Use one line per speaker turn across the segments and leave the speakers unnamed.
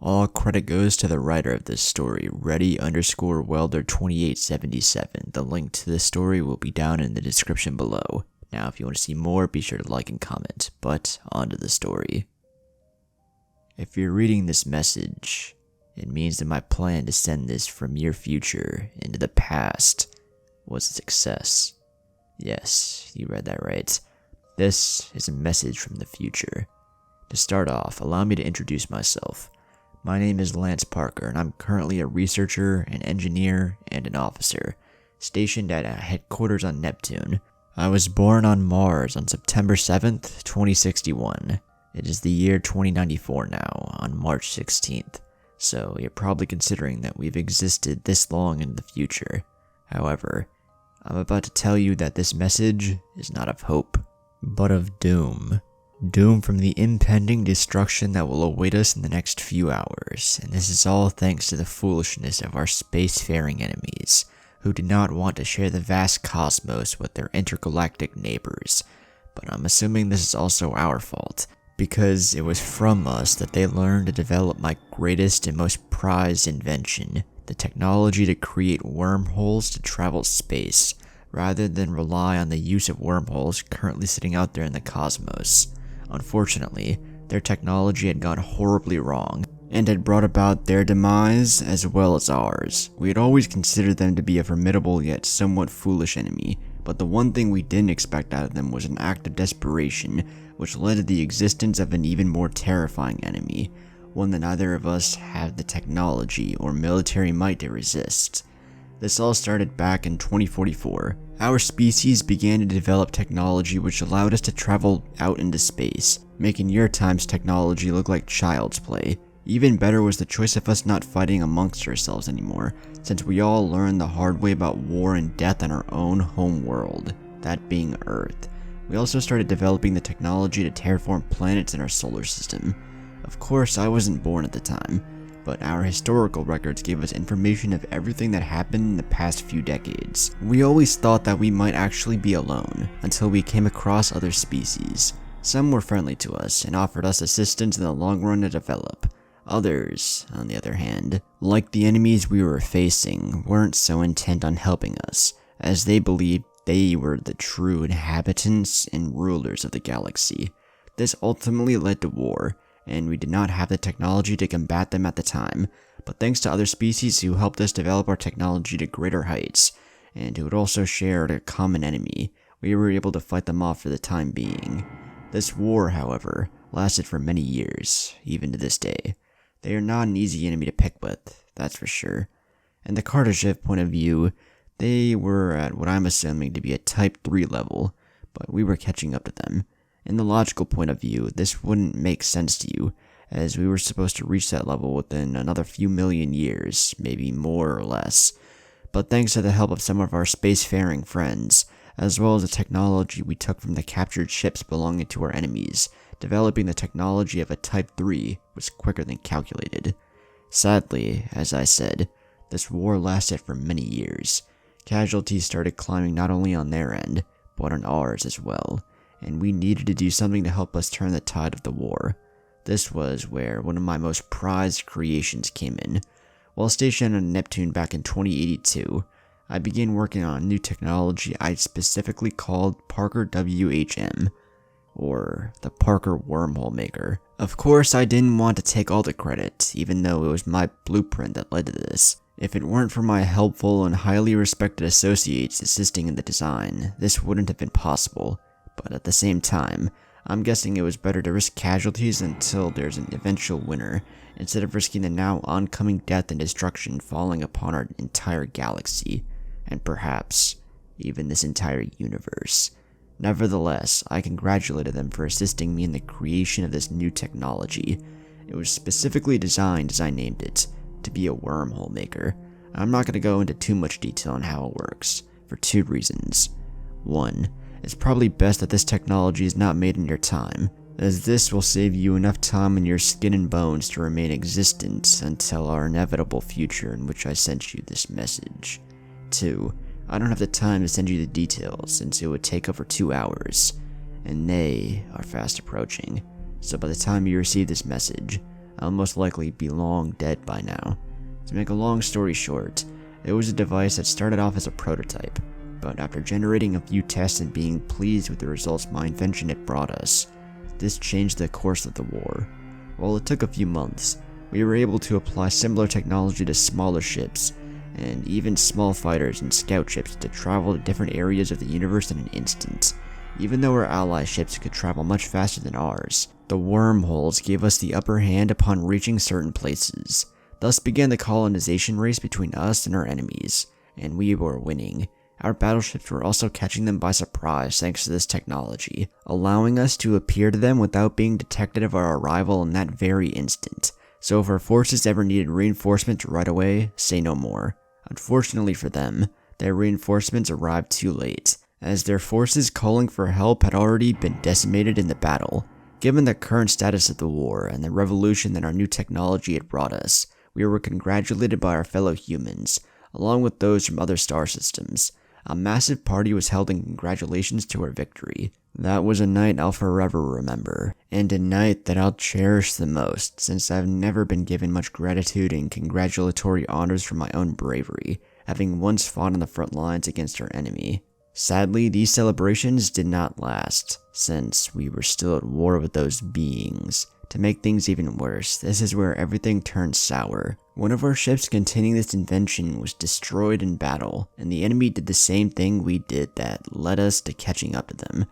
All credit goes to the writer of this story, Ready_Welder2877. The link to this story will be down in the description below. Now, if you want to see more, be sure to like and comment. But, on to the story. If you're reading this message, it means that my plan to send this from your future into the past was a success. Yes, you read that right. This is a message from the future. To start off, allow me to introduce myself. My name is Lance Parker, and I'm currently a researcher, an engineer, and an officer, stationed at a headquarters on Neptune. I was born on Mars on September 7th, 2061. It is the year 2094 now, on March 16th, so you're probably considering that we've existed this long in the future. However, I'm about to tell you that this message is not of hope, but of doom. Doom from the impending destruction that will await us in the next few hours, and this is all thanks to the foolishness of our spacefaring enemies, who did not want to share the vast cosmos with their intergalactic neighbors. But I'm assuming this is also our fault, because it was from us that they learned to develop my greatest and most prized invention, the technology to create wormholes to travel space, rather than rely on the use of wormholes currently sitting out there in the cosmos. Unfortunately, their technology had gone horribly wrong, and had brought about their demise as well as ours. We had always considered them to be a formidable yet somewhat foolish enemy, but the one thing we didn't expect out of them was an act of desperation, which led to the existence of an even more terrifying enemy, one that neither of us had the technology or military might to resist. This all started back in 2044. Our species began to develop technology which allowed us to travel out into space, making your time's technology look like child's play. Even better was the choice of us not fighting amongst ourselves anymore, since we all learned the hard way about war and death on our own home world, that being Earth. We also started developing the technology to terraform planets in our solar system. Of course, I wasn't born at the time, but our historical records gave us information of everything that happened in the past few decades. We always thought that we might actually be alone, until we came across other species. Some were friendly to us, and offered us assistance in the long run to develop. Others, on the other hand, like the enemies we were facing, weren't so intent on helping us, as they believed they were the true inhabitants and rulers of the galaxy. This ultimately led to war, and we did not have the technology to combat them at the time, but thanks to other species who helped us develop our technology to greater heights, and who had also shared a common enemy, we were able to fight them off for the time being. This war, however, lasted for many years, even to this day. They are not an easy enemy to pick with, that's for sure. In the Carter point of view, they were at what I'm assuming to be a Type 3 level, but we were catching up to them. In the logical point of view, this wouldn't make sense to you, as we were supposed to reach that level within another few million years, maybe more or less. But thanks to the help of some of our spacefaring friends, as well as the technology we took from the captured ships belonging to our enemies, developing the technology of a Type 3 was quicker than calculated. Sadly, as I said, this war lasted for many years. Casualties started climbing not only on their end, but on ours as well, and we needed to do something to help us turn the tide of the war. This was where one of my most prized creations came in. While stationed on Neptune back in 2082, I began working on a new technology I specifically called Parker WHM, or the Parker Wormhole Maker. Of course, I didn't want to take all the credit, even though it was my blueprint that led to this. If it weren't for my helpful and highly respected associates assisting in the design, this wouldn't have been possible. But at the same time, I'm guessing it was better to risk casualties until there's an eventual winner, instead of risking the now oncoming death and destruction falling upon our entire galaxy, and perhaps even this entire universe. Nevertheless, I congratulated them for assisting me in the creation of this new technology. It was specifically designed, as I named it, to be a wormhole maker. I'm not going to go into too much detail on how it works, for two reasons. One, it's probably best that this technology is not made in your time, as this will save you enough time in your skin and bones to remain existent until our inevitable future in which I sent you this message. 2, I don't have the time to send you the details since it would take over 2 hours, and they are fast approaching, so by the time you receive this message, I'll most likely be long dead by now. To make a long story short, it was a device that started off as a prototype, but after generating a few tests and being pleased with the results my invention had brought us, this changed the course of the war. While it took a few months, we were able to apply similar technology to smaller ships, and even small fighters and scout ships to travel to different areas of the universe in an instant. Even though our ally ships could travel much faster than ours, the wormholes gave us the upper hand upon reaching certain places. Thus began the colonization race between us and our enemies, and we were winning. Our battleships were also catching them by surprise thanks to this technology, allowing us to appear to them without being detected of our arrival in that very instant. So if our forces ever needed reinforcements right away, say no more. Unfortunately for them, their reinforcements arrived too late, as their forces calling for help had already been decimated in the battle. Given the current status of the war and the revolution that our new technology had brought us, we were congratulated by our fellow humans, along with those from other star systems. A massive party was held in congratulations to our victory. That was a night I'll forever remember, and a night that I'll cherish the most, since I've never been given much gratitude and congratulatory honors for my own bravery, having once fought on the front lines against our enemy. Sadly, these celebrations did not last, since we were still at war with those beings. To make things even worse, this is where everything turned sour. One of our ships containing this invention was destroyed in battle, and the enemy did the same thing we did that led us to catching up to them,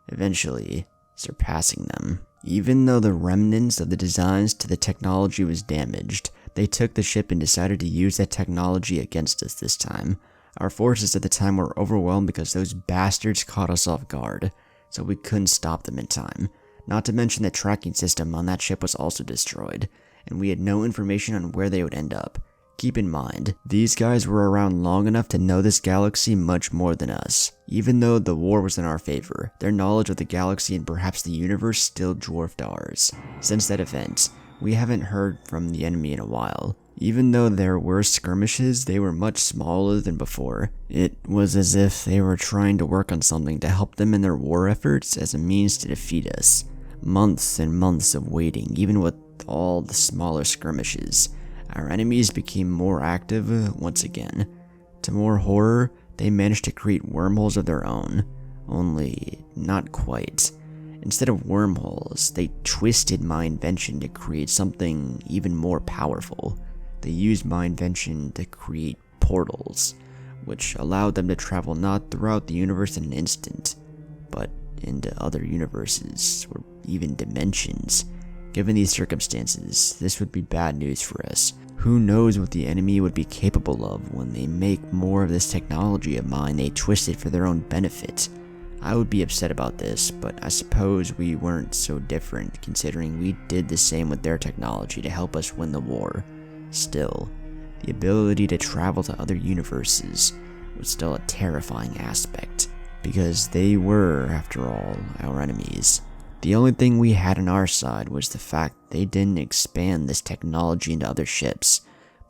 eventually surpassing them. Even though the remnants of the designs to the technology was damaged, they took the ship and decided to use that technology against us this time. Our forces at the time were overwhelmed because those bastards caught us off guard, so we couldn't stop them in time. Not to mention the tracking system on that ship was also destroyed, and we had no information on where they would end up. Keep in mind, these guys were around long enough to know this galaxy much more than us. Even though the war was in our favor, their knowledge of the galaxy and perhaps the universe still dwarfed ours. Since that event, we haven't heard from the enemy in a while. Even though there were skirmishes, they were much smaller than before. It was as if they were trying to work on something to help them in their war efforts as a means to defeat us. Months and months of waiting, even with all the smaller skirmishes. Our enemies became more active once again. To more horror, they managed to create wormholes of their own. Only, not quite. Instead of wormholes, they twisted my invention to create something even more powerful. They used my invention to create portals, which allowed them to travel not throughout the universe in an instant, but into other universes, or even dimensions. Given these circumstances, this would be bad news for us. Who knows what the enemy would be capable of when they make more of this technology of mine they twisted for their own benefit. I would be upset about this, but I suppose we weren't so different considering we did the same with their technology to help us win the war. Still, the ability to travel to other universes was still a terrifying aspect, because they were, after all, our enemies. The only thing we had on our side was the fact they didn't expand this technology into other ships,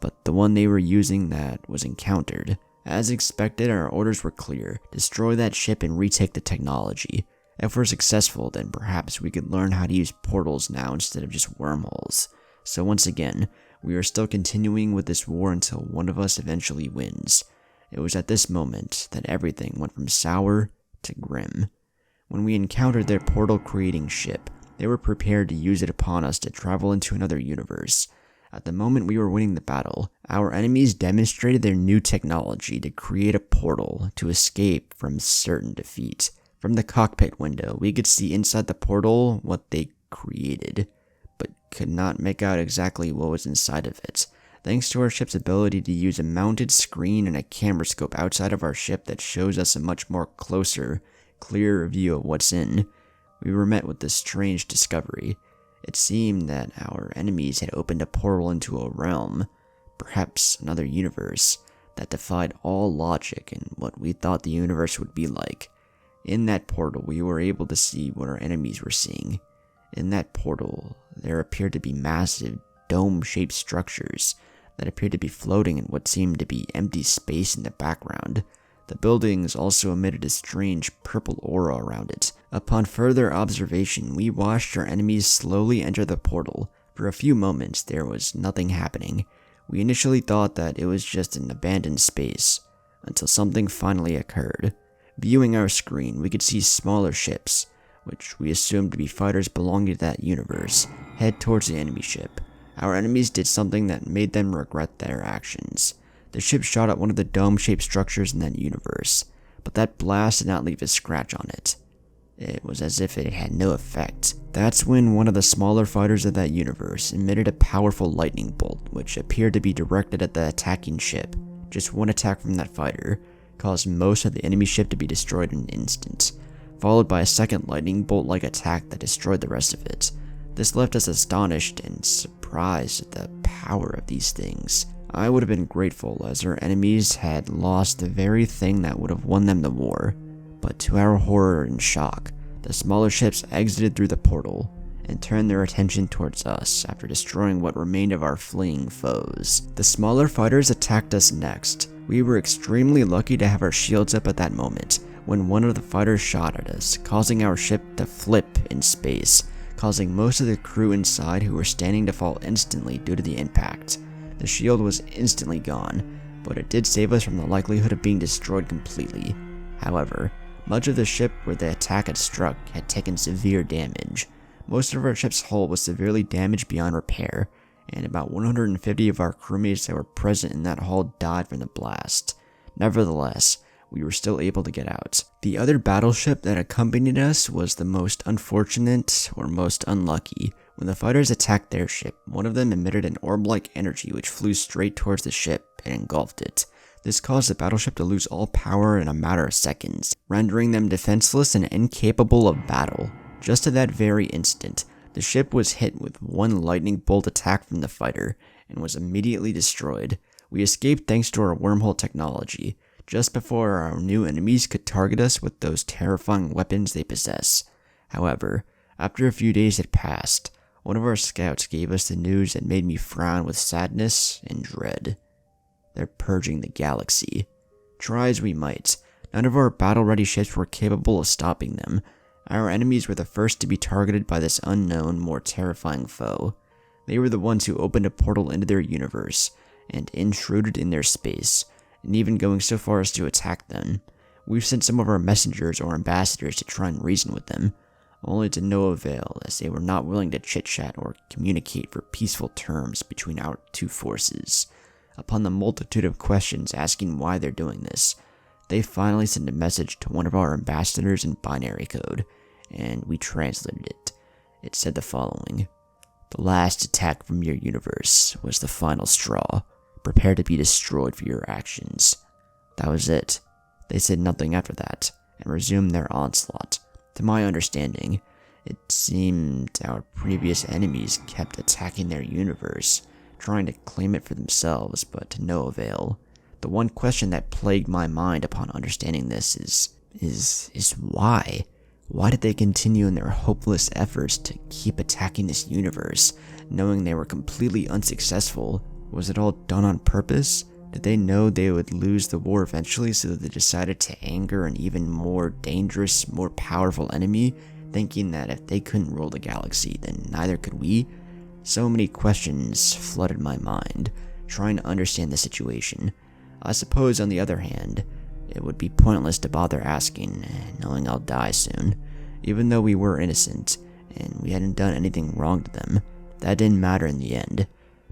but the one they were using that was encountered. As expected, our orders were clear: destroy that ship and retake the technology. If we're successful, then perhaps we could learn how to use portals now instead of just wormholes. So once again, we are still continuing with this war until one of us eventually wins. It was at this moment that everything went from sour to grim. When we encountered their portal-creating ship, they were prepared to use it upon us to travel into another universe. At the moment we were winning the battle, our enemies demonstrated their new technology to create a portal to escape from certain defeat. From the cockpit window, we could see inside the portal what they created, but could not make out exactly what was inside of it. Thanks to our ship's ability to use a mounted screen and a camera scope outside of our ship that shows us a much more closer, clearer view of what's in, we were met with this strange discovery. It seemed that our enemies had opened a portal into a realm, perhaps another universe, that defied all logic and what we thought the universe would be like. In that portal, we were able to see what our enemies were seeing. In that portal, there appeared to be massive, dome-shaped structures that appeared to be floating in what seemed to be empty space in the background. The buildings also emitted a strange purple aura around it. Upon further observation, we watched our enemies slowly enter the portal, For a few moments, there was nothing happening. We initially thought that it was just an abandoned space, until something finally occurred. Viewing our screen, we could see smaller ships, which we assumed to be fighters belonging to that universe, head towards the enemy ship. Our enemies did something that made them regret their actions. The ship shot at one of the dome-shaped structures in that universe, but that blast did not leave a scratch on it. It was as if it had no effect. That's when one of the smaller fighters of that universe emitted a powerful lightning bolt, which appeared to be directed at the attacking ship. Just one attack from that fighter caused most of the enemy ship to be destroyed in an instant, followed by a second lightning bolt-like attack that destroyed the rest of it. This left us astonished and surprised at the power of these things. I would have been grateful, as our enemies had lost the very thing that would have won them the war. But to our horror and shock, the smaller ships exited through the portal and turned their attention towards us after destroying what remained of our fleeing foes. The smaller fighters attacked us next. We were extremely lucky to have our shields up at that moment, when one of the fighters shot at us, causing our ship to flip in space, causing most of the crew inside who were standing to fall instantly due to the impact. The shield was instantly gone, but it did save us from the likelihood of being destroyed completely. However, much of the ship where the attack had struck had taken severe damage. Most of our ship's hull was severely damaged beyond repair, and about 150 of our crewmates that were present in that hull died from the blast. Nevertheless, we were still able to get out. The other battleship that accompanied us was the most unfortunate or most unlucky. When the fighters attacked their ship, one of them emitted an orb-like energy which flew straight towards the ship and engulfed it. This caused the battleship to lose all power in a matter of seconds, rendering them defenseless and incapable of battle. Just at that very instant, the ship was hit with one lightning bolt attack from the fighter, and was immediately destroyed. We escaped thanks to our wormhole technology, just before our new enemies could target us with those terrifying weapons they possess. However, after a few days had passed, one of our scouts gave us the news that made me frown with sadness and dread. They're purging the galaxy. Try as we might, none of our battle-ready ships were capable of stopping them. Our enemies were the first to be targeted by this unknown, more terrifying foe. They were the ones who opened a portal into their universe, and intruded in their space, and even going so far as to attack them. We've sent some of our messengers or ambassadors to try and reason with them, only to no avail, as they were not willing to chit-chat or communicate for peaceful terms between our two forces. Upon the multitude of questions asking why they're doing this, they finally sent a message to one of our ambassadors in binary code, and we translated it. It said the following: "The last attack from your universe was the final straw. Prepare to be destroyed for your actions." That was it. They said nothing after that, and resumed their onslaught. To my understanding, it seemed our previous enemies kept attacking their universe, trying to claim it for themselves, but to no avail. The one question that plagued my mind upon understanding this is why? Why did they continue in their hopeless efforts to keep attacking this universe, knowing they were completely unsuccessful? Was it all done on purpose? Did they know they would lose the war eventually, so that they decided to anger an even more dangerous, more powerful enemy, thinking that if they couldn't rule the galaxy, then neither could we? So many questions flooded my mind, trying to understand the situation. I suppose, on the other hand, it would be pointless to bother asking, knowing I'll die soon. Even though we were innocent, and we hadn't done anything wrong to them, that didn't matter in the end.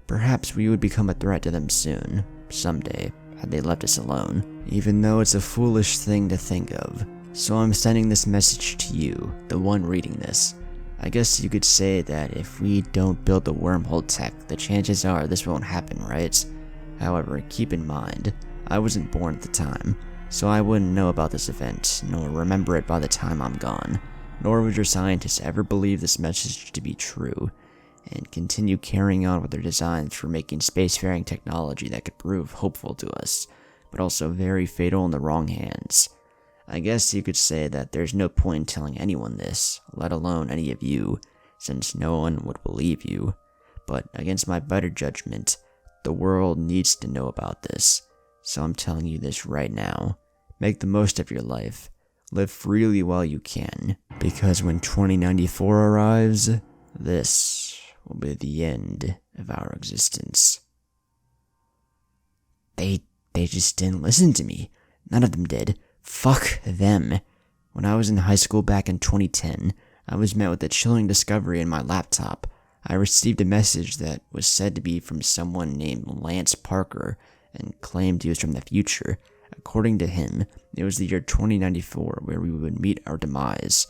Perhaps we would become a threat to them soon, someday, had they left us alone, even though it's a foolish thing to think of. So I'm sending this message to you, the one reading this. I guess you could say that if we don't build the wormhole tech, the chances are this won't happen, right? However, keep in mind, I wasn't born at the time, so I wouldn't know about this event, nor remember it by the time I'm gone. Nor would your scientists ever believe this message to be true, and continue carrying on with their designs for making spacefaring technology that could prove hopeful to us, but also very fatal in the wrong hands. I guess you could say that there's no point in telling anyone this, let alone any of you, since no one would believe you. But against my better judgment, the world needs to know about this, so I'm telling you this right now. Make the most of your life. Live freely while you can, because when 2094 arrives, this will be the end of our existence. They just didn't listen to me. None of them did. Fuck them. When I was in high school back in 2010, I was met with a chilling discovery in my laptop. I received a message that was said to be from someone named Lance Parker and claimed he was from the future. According to him, it was the year 2094 where we would meet our demise.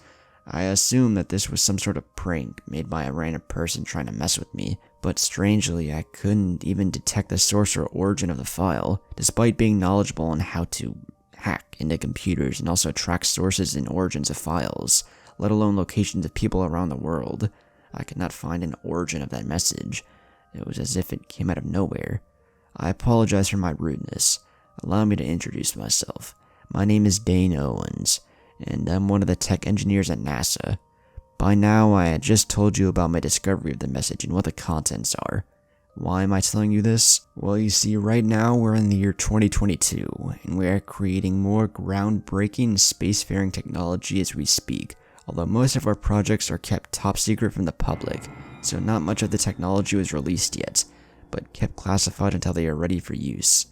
I assumed that this was some sort of prank made by a random person trying to mess with me, but strangely I couldn't even detect the source or origin of the file, despite being knowledgeable on how to hack into computers and also track sources and origins of files, let alone locations of people around the world. I could not find an origin of that message. It was as if it came out of nowhere. I apologize for my rudeness. Allow me to introduce myself. My name is Dane Owens, and I'm one of the tech engineers at NASA. By now, I had just told you about my discovery of the message and what the contents are. Why am I telling you this? Well, you see, right now we're in the year 2022, and we are creating more groundbreaking spacefaring technology as we speak, although most of our projects are kept top secret from the public, so not much of the technology was released yet, but kept classified until they are ready for use.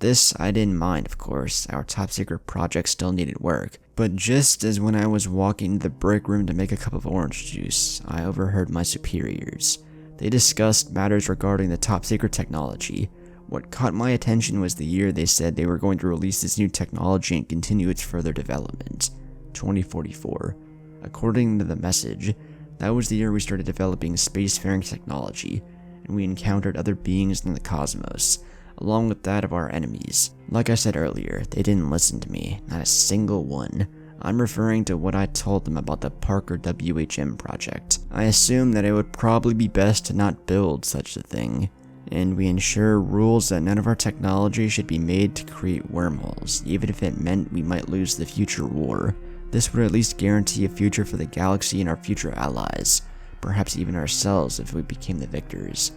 This I didn't mind, of course. Our top secret project still needed work. But just as when I was walking to the break room to make a cup of orange juice, I overheard my superiors. They discussed matters regarding the top secret technology. What caught my attention was the year they said they were going to release this new technology and continue its further development. 2044. According to the message, that was the year we started developing spacefaring technology, and we encountered other beings in the cosmos, along with that of our enemies. Like I said earlier, they didn't listen to me, not a single one. I'm referring to what I told them about the Parker WHM project. I assumed that it would probably be best to not build such a thing, and we ensure rules that none of our technology should be made to create wormholes, even if it meant we might lose the future war. This would at least guarantee a future for the galaxy and our future allies, perhaps even ourselves if we became the victors.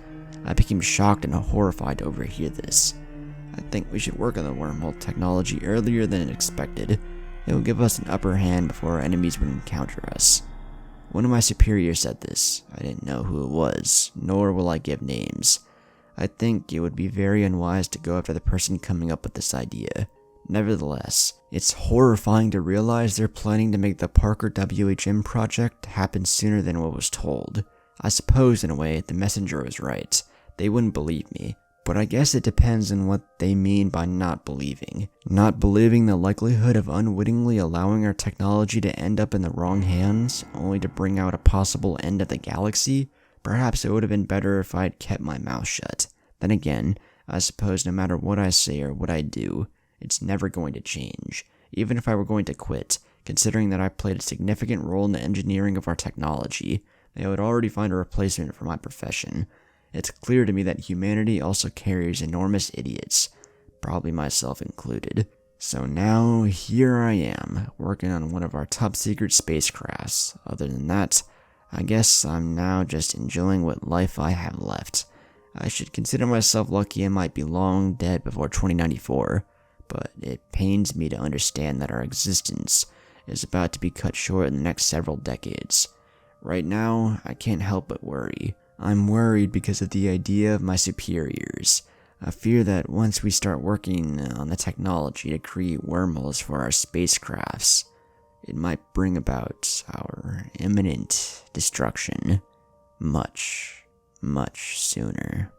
I became shocked and horrified to overhear this. I think we should work on the wormhole technology earlier than expected. It will give us an upper hand before our enemies would encounter us. One of my superiors said this. I didn't know who it was, nor will I give names. I think it would be very unwise to go after the person coming up with this idea. Nevertheless, it's horrifying to realize they're planning to make the Parker WHM project happen sooner than what was told. I suppose, in a way, the messenger was right. They wouldn't believe me. But I guess it depends on what they mean by not believing. Not believing the likelihood of unwittingly allowing our technology to end up in the wrong hands, only to bring out a possible end of the galaxy? Perhaps it would have been better if I had kept my mouth shut. Then again, I suppose no matter what I say or what I do, it's never going to change. Even if I were going to quit, considering that I played a significant role in the engineering of our technology, they would already find a replacement for my profession. It's clear to me that humanity also carries enormous idiots, probably myself included. So now, here I am, working on one of our top secret spacecrafts. Other than that, I guess I'm now just enjoying what life I have left. I should consider myself lucky I might be long dead before 2094, but it pains me to understand that our existence is about to be cut short in the next several decades. Right now, I can't help but worry. I'm worried because of the idea of my superiors. I fear that once we start working on the technology to create wormholes for our spacecrafts, it might bring about our imminent destruction much, much sooner.